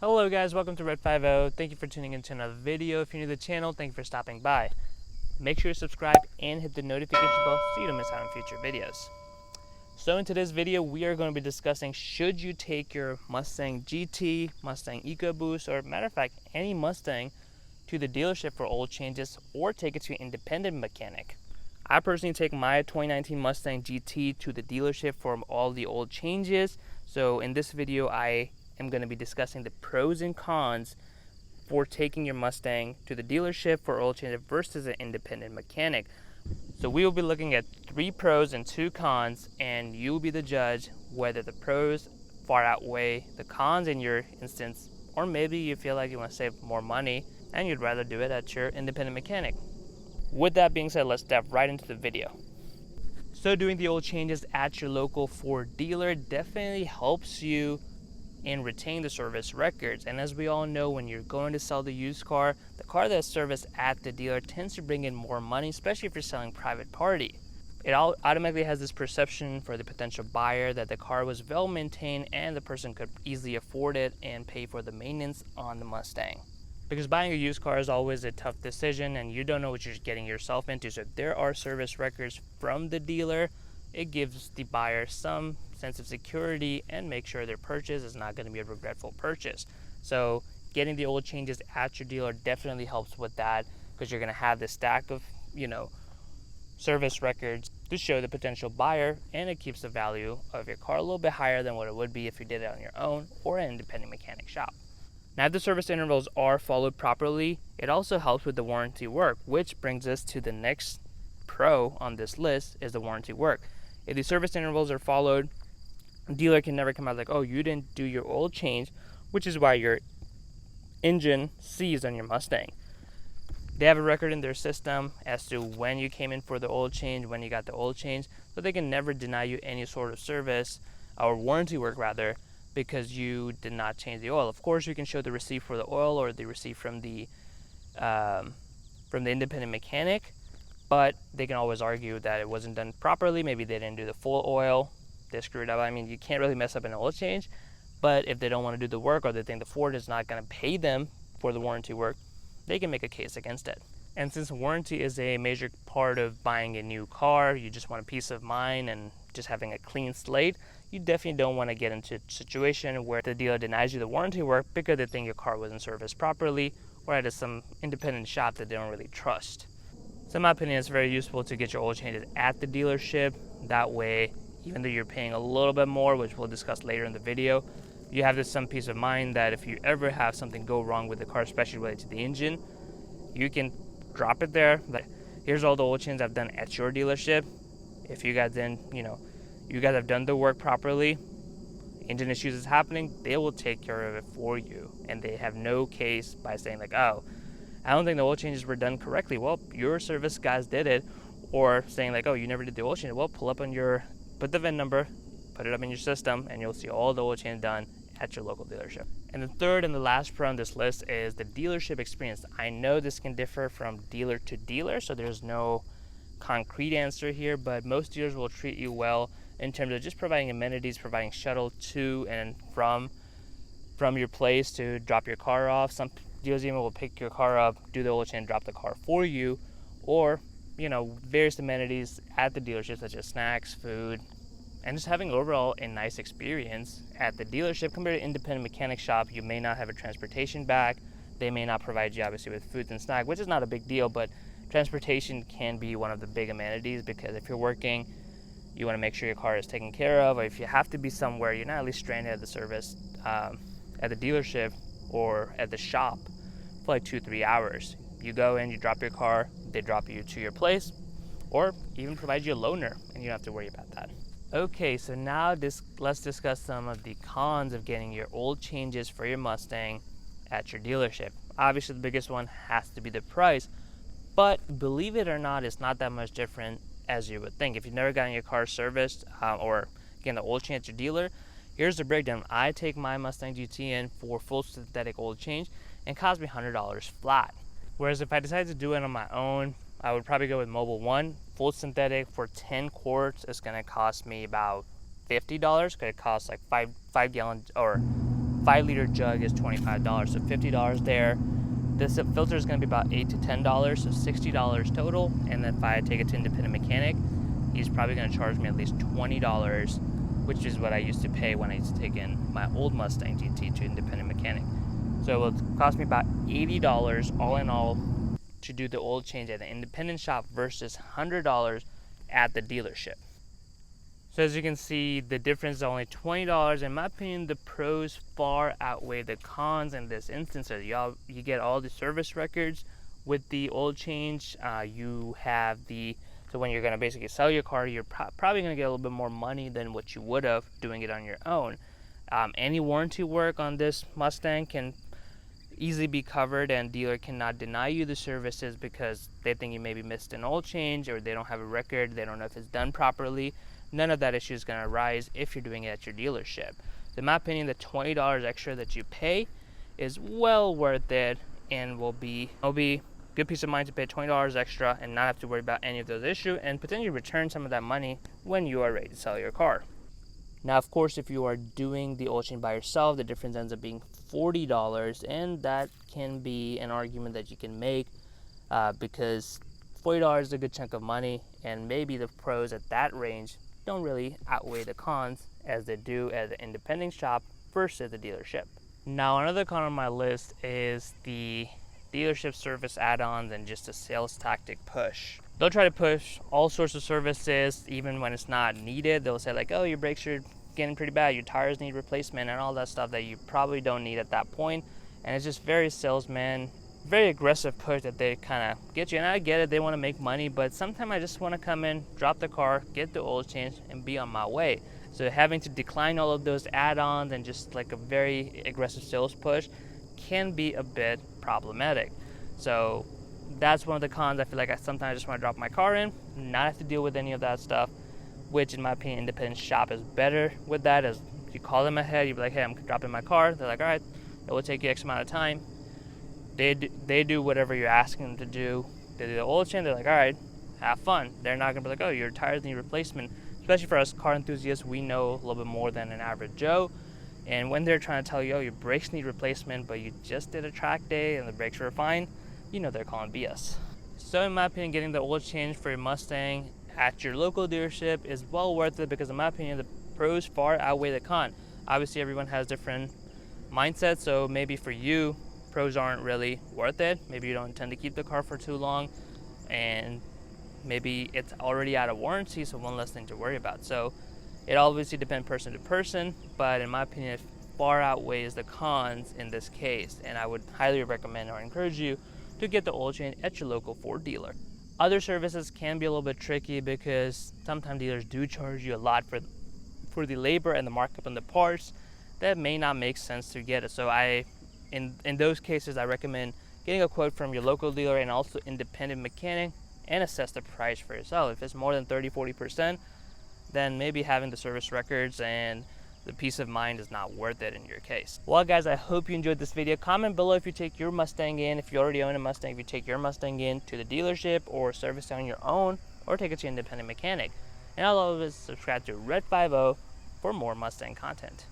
Hello guys, welcome to Red 50. Thank you for tuning into another video. If you're new to the channel, thank you for stopping by. Make sure to subscribe and hit the notification bell so you don't miss out on future videos. So in today's video, we are going to be discussing should you take your Mustang GT, Mustang Ecoboost, or matter of fact, any Mustang to the dealership for oil changes or take it to an independent mechanic. I personally take my 2019 Mustang GT to the dealership for all the oil changes. So in this video, I am going to be discussing the pros and cons for taking your Mustang to the dealership for oil change versus an independent mechanic. So we will be looking at 3 pros and 2 cons, and you will be the judge whether the pros far outweigh the cons in your instance, or maybe you feel like you want to save more money and you'd rather do it at your independent mechanic. With that being said, let's dive right into the video. So doing the oil changes at your local Ford dealer definitely helps you and retain the service records. And as we all know, when you're going to sell the used car, the car that's serviced at the dealer tends to bring in more money, especially if you're selling private party. It automatically has this perception for the potential buyer that the car was well maintained and the person could easily afford it and pay for the maintenance on the Mustang. Because buying a used car is always a tough decision and you don't know what you're getting yourself into. So if there are service records from the dealer, it gives the buyer some sense of security and make sure their purchase is not going to be a regretful purchase. So getting the oil changes at your dealer definitely helps with that, because you're going to have this stack of, service records to show the potential buyer, and it keeps the value of your car a little bit higher than what it would be if you did it on your own or an independent mechanic shop. Now, if the service intervals are followed properly, it also helps with the warranty work, which brings us to the next pro on this list is the warranty work. If the service intervals are followed, the dealer can never come out like, oh, you didn't do your oil change, which is why your engine seized on your Mustang. They have a record in their system as to when you came in for the oil change, when you got the oil change, so they can never deny you any sort of service or warranty work rather, because you did not change the oil. Of course, you can show the receipt for the oil or the receipt from the independent mechanic, but they can always argue that it wasn't done properly. Maybe they didn't do the full oil, they screwed up. I mean, you can't really mess up an oil change, but if they don't want to do the work or they think the Ford is not going to pay them for the warranty work, they can make a case against it. And since warranty is a major part of buying a new car, you just want a peace of mind and just having a clean slate, you definitely don't want to get into a situation where the dealer denies you the warranty work because they think your car wasn't serviced properly or at some independent shop that they don't really trust. So in my opinion, it's very useful to get your oil changes at the dealership. That way, even though you're paying a little bit more, which we'll discuss later in the video, you have some peace of mind that if you ever have something go wrong with the car, especially related to the engine, you can drop it there. Like, here's all the oil changes I've done at your dealership. If you guys then, you guys have done the work properly, engine issues is happening, they will take care of it for you. And they have no case by saying like, oh, I don't think the oil changes were done correctly. Well, your service guys did it. Or saying like, oh, you never did the oil change. Well, put the VIN number, put it up in your system, and you'll see all the oil change done at your local dealership. And the third and the last pro on this list is the dealership experience. I know this can differ from dealer to dealer, so there's no concrete answer here, but most dealers will treat you well in terms of just providing amenities, providing shuttle to and from your place to drop your car off. Some dealers even will pick your car up, do the oil change, drop the car for you, or various amenities at the dealership such as snacks, food, and just having overall a nice experience at the dealership. Compared to independent mechanic shop, you may not have a transportation bag. They may not provide you obviously with food and snack, which is not a big deal, but transportation can be one of the big amenities, because if you're working, you want to make sure your car is taken care of, or if you have to be somewhere, you're not at least stranded at the service, at the dealership or at the shop for like 2-3 hours. You go in, you drop your car, they drop you to your place, or even provide you a loaner, and you don't have to worry about that. Okay, so now let's discuss some of the cons of getting your oil changes for your Mustang at your dealership. Obviously, the biggest one has to be the price, but believe it or not, it's not that much different as you would think. If you've never gotten your car serviced or getting the oil change at your dealer, here's the breakdown. I take my Mustang GT in for full synthetic oil change, and it cost me $100 flat. Whereas if I decided to do it on my own, I would probably go with Mobil 1. Full synthetic for 10 quarts is going to cost me about $50. It costs like 5 gallons or 5-liter jug is $25, so $50 there. This filter is going to be about $8 to $10, so $60 total. And then if I take it to independent mechanic, he's probably going to charge me at least $20, which is what I used to pay when I used to take in my old Mustang GT to independent mechanic. So it will cost me about $80 all in all to do the oil change at the independent shop versus $100 at the dealership. So as you can see, the difference is only $20. In my opinion, the pros far outweigh the cons in this instance. So you get all the service records with the oil change. You have so when you're going to basically sell your car, you're probably going to get a little bit more money than what you would have doing it on your own. Any warranty work on this Mustang can easily be covered, and dealer cannot deny you the services because they think you maybe missed an oil change, or they don't have a record, they don't know if it's done properly. None of that issue is going to arise if you're doing it at your dealership. So in my opinion, the $20 extra that you pay is well worth it, and will be good peace of mind to pay $20 extra and not have to worry about any of those issues, and potentially return some of that money when you are ready to sell your car. Now, of course, if you are doing the oil change by yourself, the difference ends up being $40, and that can be an argument that you can make because $40 is a good chunk of money, and maybe the pros at that range don't really outweigh the cons as they do at the independent shop versus the dealership. Now, another con on my list is the dealership service add-ons and just a sales tactic push. They'll try to push all sorts of services even when it's not needed. They'll say like, oh, your brakes are getting pretty bad, your tires need replacement, and all that stuff that you probably don't need at that point. And it's just very salesman, very aggressive push that they kind of get you. And I get it, they want to make money, but sometimes I just want to come in, drop the car, get the oil change, and be on my way. So having to decline all of those add-ons and just like a very aggressive sales push can be a bit problematic. So that's one of the cons. I feel like I sometimes just want to drop my car in, not have to deal with any of that stuff, which in my opinion, independent shop is better with that. As you call them ahead, you be like, hey, I'm dropping my car. They're like, all right, it will take you X amount of time. They do whatever you're asking them to do. They do the oil change. They're like, all right, have fun. They're not gonna be like, oh, your tires need replacement. Especially for us car enthusiasts, we know a little bit more than an average Joe. And when they're trying to tell you, oh, your brakes need replacement, but you just did a track day and the brakes were fine, you know they're calling BS. So in my opinion, getting the oil change for your Mustang at your local dealership is well worth it because in my opinion, the pros far outweigh the con. Obviously, everyone has different mindsets, so maybe for you, pros aren't really worth it. Maybe you don't intend to keep the car for too long, and maybe it's already out of warranty, so one less thing to worry about. So it obviously depends person to person, but in my opinion, it far outweighs the cons in this case, and I would highly recommend or encourage you to get the oil change at your local Ford dealer. Other services can be a little bit tricky because sometimes dealers do charge you a lot for the labor and the markup on the parts that may not make sense to get it. So in those cases, I recommend getting a quote from your local dealer and also independent mechanic and assess the price for yourself. If it's more than 30-40%, then maybe having the service records and the peace of mind is not worth it in your case. Well guys, I hope you enjoyed this video. Comment below if you take your Mustang in, if you already own a Mustang, if you take your Mustang in to the dealership or service on your own, or take it to an independent mechanic. And I'll always subscribe to Red 50 for more Mustang content.